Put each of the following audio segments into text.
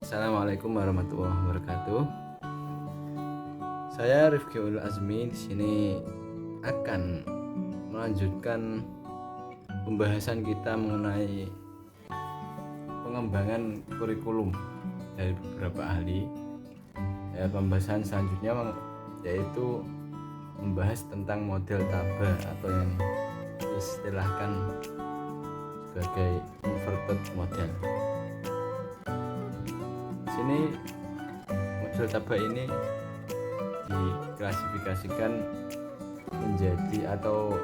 Assalamualaikum warahmatullahi wabarakatuh. Saya Rifki Ul Azmi di sini akan melanjutkan pembahasan kita mengenai pengembangan kurikulum dari beberapa ahli. Pembahasan selanjutnya yaitu membahas tentang model Taba atau yang diistilahkan sebagai inverted model. Di sini model Taba ini diklasifikasikan menjadi atau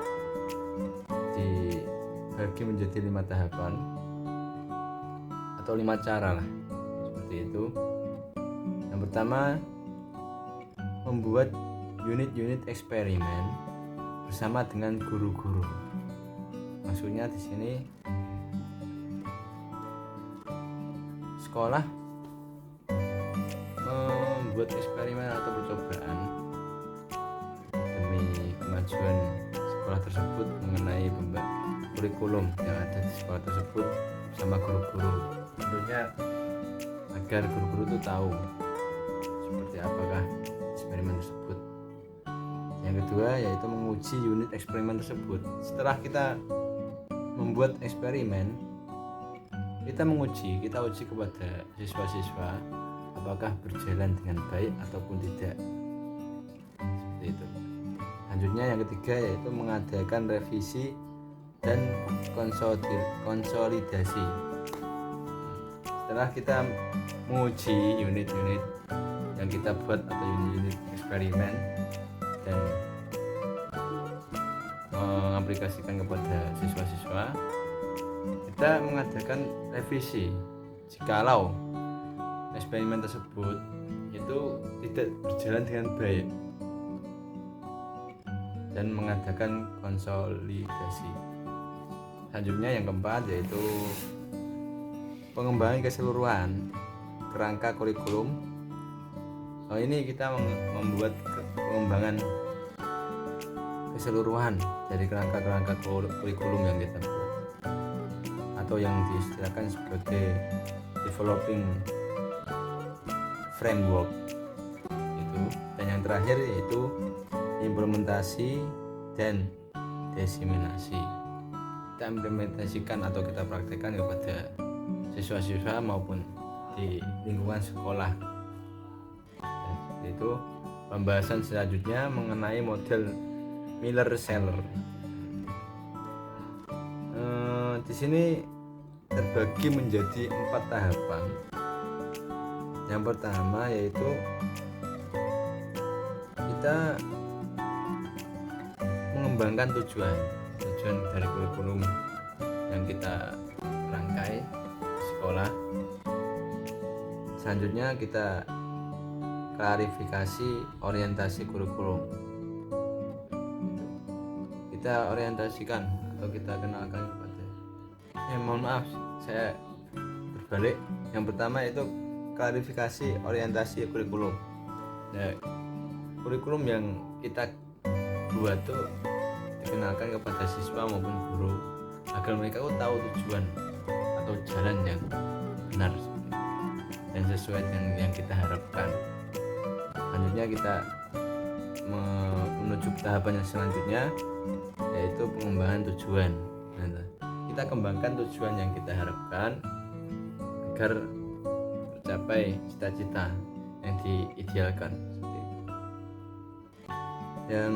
dibagi menjadi 5 tahapan atau 5 cara lah, seperti itu. Yang pertama, membuat unit-unit eksperimen bersama dengan guru-guru. Maksudnya di sini sekolah membuat eksperimen atau percobaan demi kemajuan sekolah tersebut mengenai kurikulum yang ada di sekolah tersebut bersama guru-guru. Tentunya agar guru-guru itu tahu seperti apakah eksperimen tersebut. Yang kedua yaitu menguji unit eksperimen tersebut. Setelah kita membuat eksperimen, kita uji kepada siswa-siswa apakah berjalan dengan baik ataupun tidak, seperti itu. Selanjutnya yang ketiga yaitu mengadakan revisi dan konsolidasi. Setelah kita menguji unit-unit yang kita buat atau unit-unit eksperimen dan mengaplikasikan kepada siswa-siswa, kita mengadakan revisi jikalau eksperimen tersebut itu tidak berjalan dengan baik, dan mengadakan konsolidasi. Selanjutnya yang keempat yaitu pengembangan keseluruhan kerangka kurikulum. Ini kita membuat pengembangan keseluruhan dari kerangka kurikulum yang kita buat atau yang diistilahkan sebagai developing framework itu. Dan yang terakhir yaitu implementasi dan diseminasi. Kita implementasikan atau kita praktekkan kepada siswa-siswa maupun di lingkungan sekolah. Dan seperti itu. Pembahasan selanjutnya mengenai model Miller-Celler. Di sini terbagi menjadi 4 tahapan. Yang pertama yaitu kita mengembangkan tujuan dari kurikulum yang kita rangkai di sekolah. Selanjutnya kita klarifikasi orientasi kurikulum. Kita orientasikan atau kita kenalkan kepada mohon maaf saya berbalik. Yang pertama itu klarifikasi orientasi kurikulum. Kurikulum yang kita buat tuh dikenalkan kepada siswa maupun guru agar mereka tahu tujuan atau jalan yang benar dan sesuai dengan yang kita harapkan. Selanjutnya kita menuju tahapan yang selanjutnya yaitu pengembangan tujuan. Kita kembangkan tujuan yang kita harapkan agar tercapai cita-cita yang diidealkan. Yang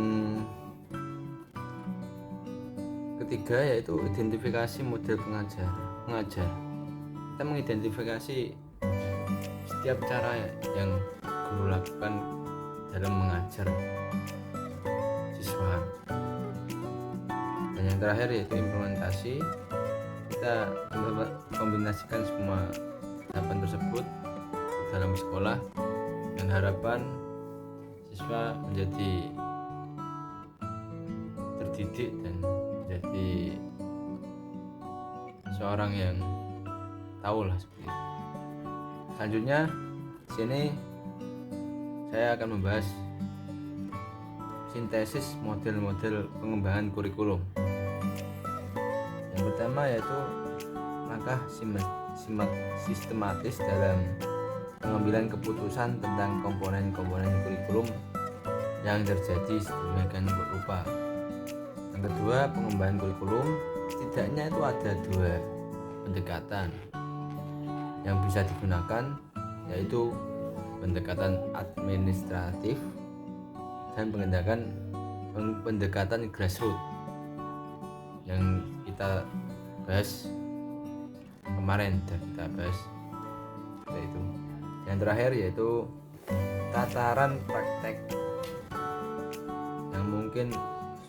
ketiga yaitu identifikasi model pengajar. Kita mengidentifikasi setiap cara yang guru lakukan dalam mengajar siswa. Dan yang terakhir yaitu implementasi. Kita kombinasikan semua tahapan tersebut dalam sekolah dengan harapan siswa menjadi terdidik dan menjadi seorang yang tahu lah seperti itu. Selanjutnya di sini saya akan membahas sintesis model-model pengembangan kurikulum. Yang pertama yaitu langkah sistematis dalam pengambilan keputusan tentang komponen-komponen kurikulum yang terjadi sedemikian rupa. Yang kedua, pengembangan kurikulum setidaknya itu ada dua pendekatan yang bisa digunakan, yaitu pendekatan administratif dan pendekatan grassroots yang kita bahas kemarin, dan kita bahas yaitu yang terakhir, yaitu tataran praktek yang mungkin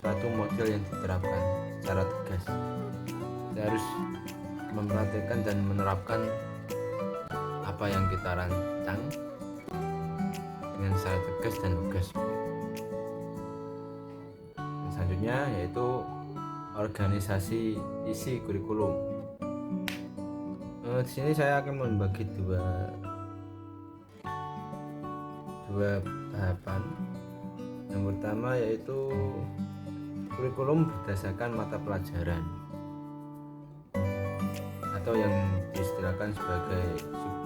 suatu model yang diterapkan secara tegas. Kita harus mempraktikkan dan menerapkan apa yang kita rancang dengan secara tegas dan lugas. Yang selanjutnya yaitu organisasi isi kurikulum. Di sini saya akan membagi dua tahapan. Yang pertama yaitu kurikulum berdasarkan mata pelajaran atau yang diistilahkan sebagai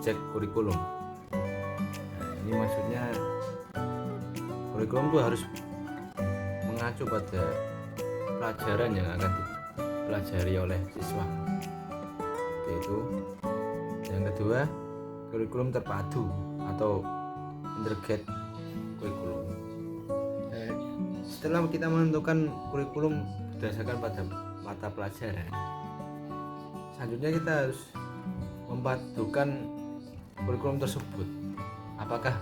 subjek kurikulum. Nah, ini maksudnya kurikulum itu harus mengacu pada pelajaran yang akan dipelajari oleh siswa. Yaitu yang kedua, kurikulum terpadu atau integrated kurikulum. Setelah kita menentukan kurikulum berdasarkan pada mata pelajaran, selanjutnya kita harus mempadukan kurikulum tersebut. Apakah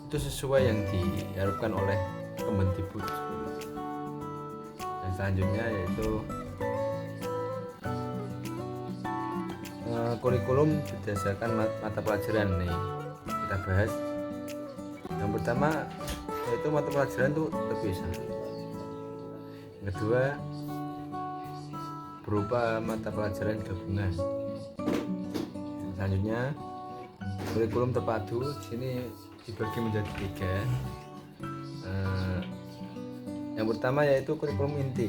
itu sesuai yang diharapkan oleh Kemendikbud? Dan selanjutnya yaitu kurikulum berdasarkan mata pelajaran. Nih kita bahas. Yang pertama yaitu mata pelajaran itu terpisah. Yang kedua berupa mata pelajaran gabungan. Selanjutnya kurikulum terpadu di sini dibagi menjadi 3. Yang pertama yaitu kurikulum inti.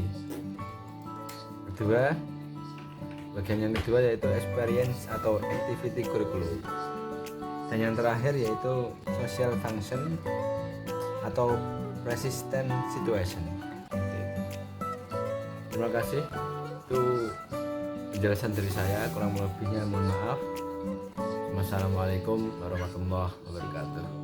Bagian yang kedua yaitu experience atau activity curriculum. Dan yang terakhir yaitu social function atau persistent situation. Terima kasih. Itu penjelasan dari saya, kurang lebihnya mohon maaf. Wassalamualaikum warahmatullahi wabarakatuh.